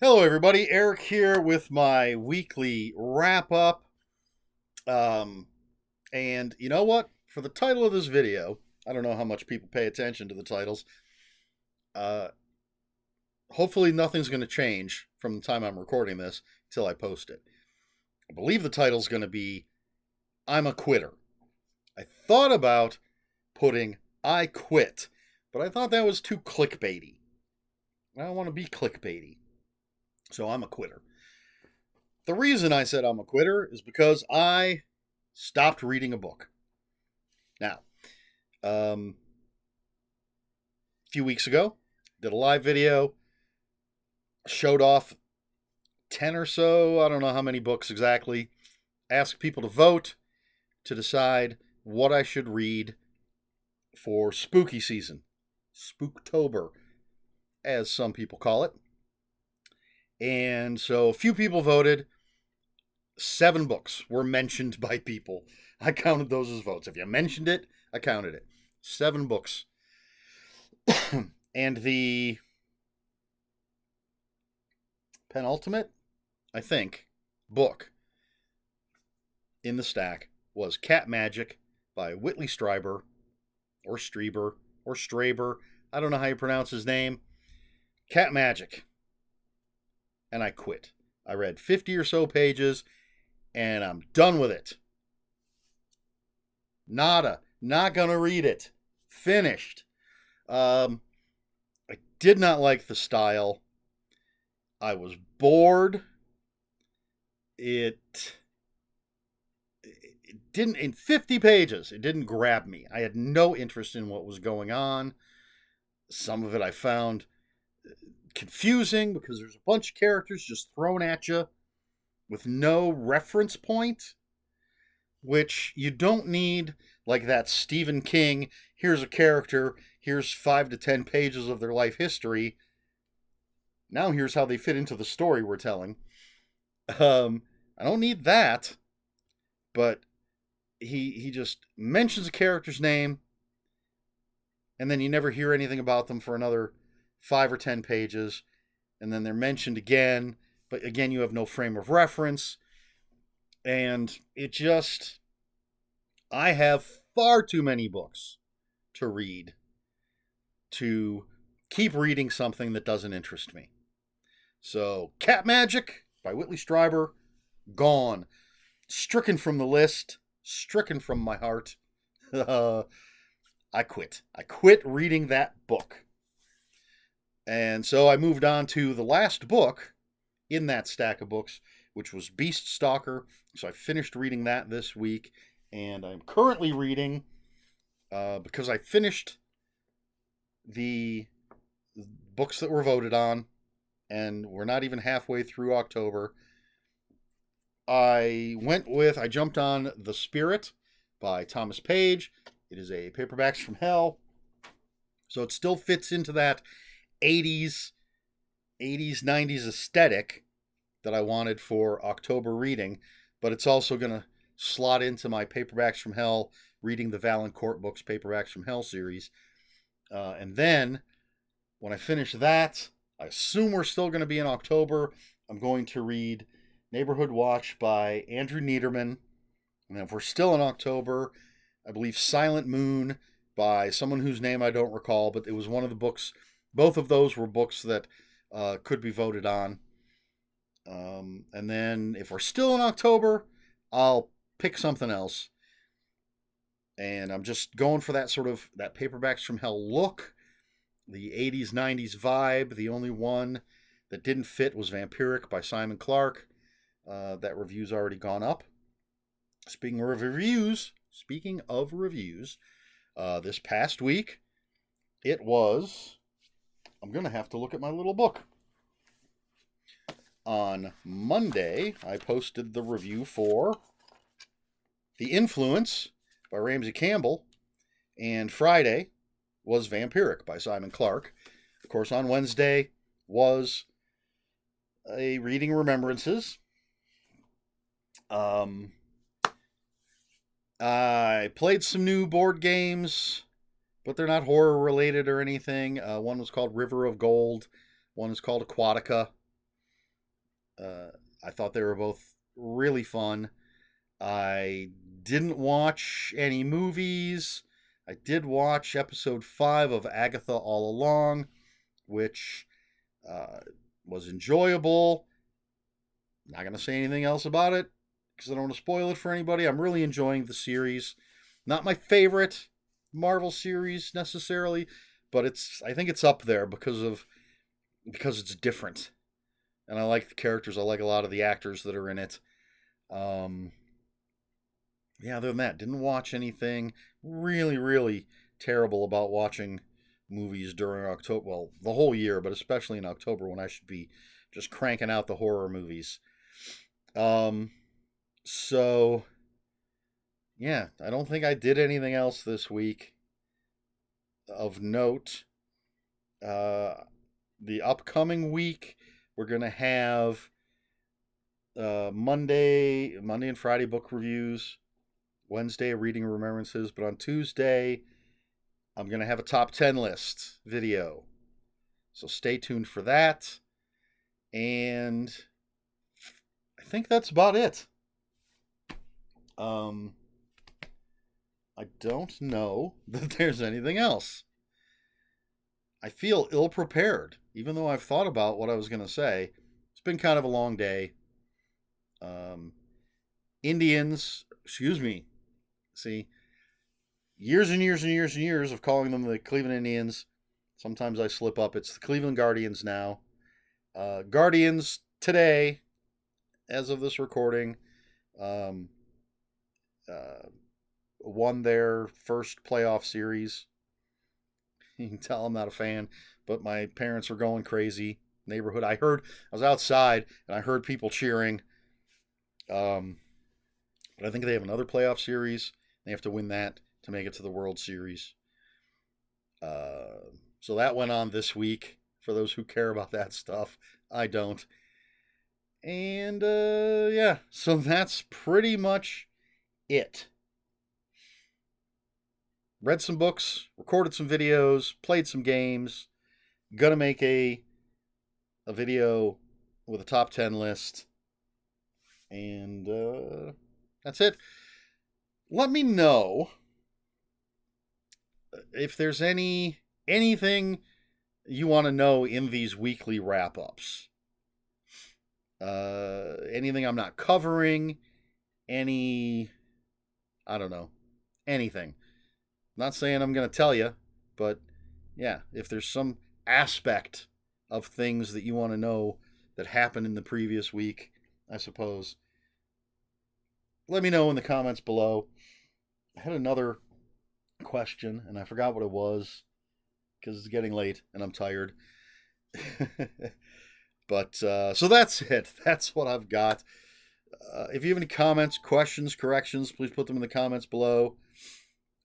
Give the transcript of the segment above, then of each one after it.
Hello, everybody. Eric here with my weekly wrap up. Um, and you know what? For the title of this video, I don't know how much people pay attention to the titles. Uh, Hopefully, nothing's going to change from the time I'm recording this till I post it. I believe the title's going to be I'm a Quitter. I thought about putting I Quit, but I thought that was too clickbaity. I don't want to be clickbaity. So I'm a quitter. The reason I said I'm a quitter is because I stopped reading a book. Now, a few weeks ago, did a live video, showed off 10 or so, I don't know how many books exactly, asked people to vote to decide what I should read for spooky season, Spooktober, as some people call it. And so a few people voted. 7 books were mentioned by people. I counted those as votes. If you mentioned it, I counted it. 7 books. And the penultimate, I think, book in the stack was Cat Magic by Whitley Strieber, or Strieber, or Straber. I don't know how you pronounce his name. Cat Magic. And I quit. I read 50 or so pages, and I'm done with it. Nada. Not gonna read it. Finished. I did not like the style. I was bored. It didn't, in 50 pages, it didn't grab me. I had no interest in what was going on. Some of it I found confusing because there's a bunch of characters just thrown at you with no reference point, which you don't need, like that Stephen King, here's a character, here's 5 to 10 pages of their life history. Now here's how they fit into the story we're telling. I don't need that, but he just mentions a character's name, and then you never hear anything about them for another 5 or 10 pages, and then they're mentioned again, but again you have no frame of reference, and it just, I have far too many books to read to keep reading something that doesn't interest me. So, Cat Magic by Whitley Strieber, gone. Stricken from the list, stricken from my heart. I quit. I quit reading that book. And so I moved on to the last book in that stack of books, which was Beast Stalker. So I finished reading that this week, and I'm currently reading, because I finished the books that were voted on, and we're not even halfway through October. I jumped on The Spirit by Thomas Page. It is a Paperbacks from Hell. So it still fits into that 80s, 90s aesthetic that I wanted for October reading, but it's also going to slot into my Paperbacks from Hell, reading the Valancourt books, Paperbacks from Hell series. And then, when I finish that, I assume we're still going to be in October. I'm going to read Neighborhood Watch by Andrew Niederman. And if we're still in October, I believe Silent Moon by someone whose name I don't recall, but it was one of the books. Both of those were books that could be voted on. And then if we're still in October, I'll pick something else. And I'm just going for that sort of, that Paperbacks from Hell look, the 80s, 90s vibe. The only one that didn't fit was Vampiric by Simon Clark. That review's already gone up. Speaking of reviews, this past week, it was, I'm going to have to look at my little book. On Monday, I posted the review for The Influence by Ramsey Campbell, and Friday was Vampiric by Simon Clark. Of course, on Wednesday was a Reading Remembrances. I played some new board games, but they're not horror related or anything. One was called River of Gold. One is called Aquatica. I thought they were both really fun. I didn't watch any movies. I did watch episode 5 of Agatha All Along, which uh, was enjoyable. Not going to say anything else about it because I don't want to spoil it for anybody. I'm really enjoying the series. Not my favorite Marvel series necessarily, but I think it's up there because it's different. And I like the characters. I like a lot of the actors that are in it. Yeah, other than that, didn't watch anything really, really terrible about watching movies during October. Well, the whole year, but especially in October when I should be just cranking out the horror movies. Um, so yeah, I don't think I did anything else this week of note. The upcoming week, we're gonna have Monday and Friday book reviews. Wednesday, reading remembrances, but on Tuesday, I'm going to have a top 10 list video. So stay tuned for that. And I think that's about it. I don't know that there's anything else. I feel ill prepared, even though I've thought about what I was going to say. It's been kind of a long day. See, years and years and years and years of calling them the Cleveland Indians. Sometimes I slip up. It's the Cleveland Guardians now. Guardians today, as of this recording, won their first playoff series. You can tell I'm not a fan, but my parents were going crazy. Neighborhood. I was outside and I heard people cheering. But I think they have another playoff series. They have to win that to make it to the World Series. So that went on this week. For those who care about that stuff, I don't. And yeah, so that's pretty much it. Read some books, recorded some videos, played some games. Gonna make a video with a top 10 list. And that's it. Let me know if there's anything you want to know in these weekly wrap-ups. Anything I'm not covering, I don't know, anything. Not saying I'm going to tell you, but yeah, if there's some aspect of things that you want to know that happened in the previous week, I suppose, let me know in the comments below. I had another question and I forgot what it was because it's getting late and I'm tired. But so that's it. That's what I've got. If you have any comments, questions, corrections, please put them in the comments below.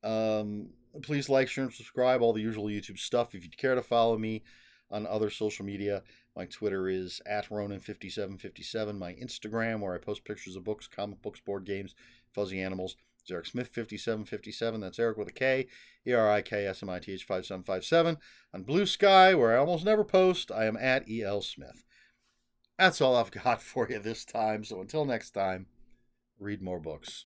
Please like, share, and subscribe, all the usual YouTube stuff. If you'd care to follow me on other social media, my Twitter is @Ronan5757. My Instagram, where I post pictures of books, comic books, board games, fuzzy animals, is Eric Smith 5757. That's Eric with a K, ERIKSMITH 5757. On Blue Sky, where I almost never post, I am @EL Smith. That's all I've got for you this time. So until next time, read more books.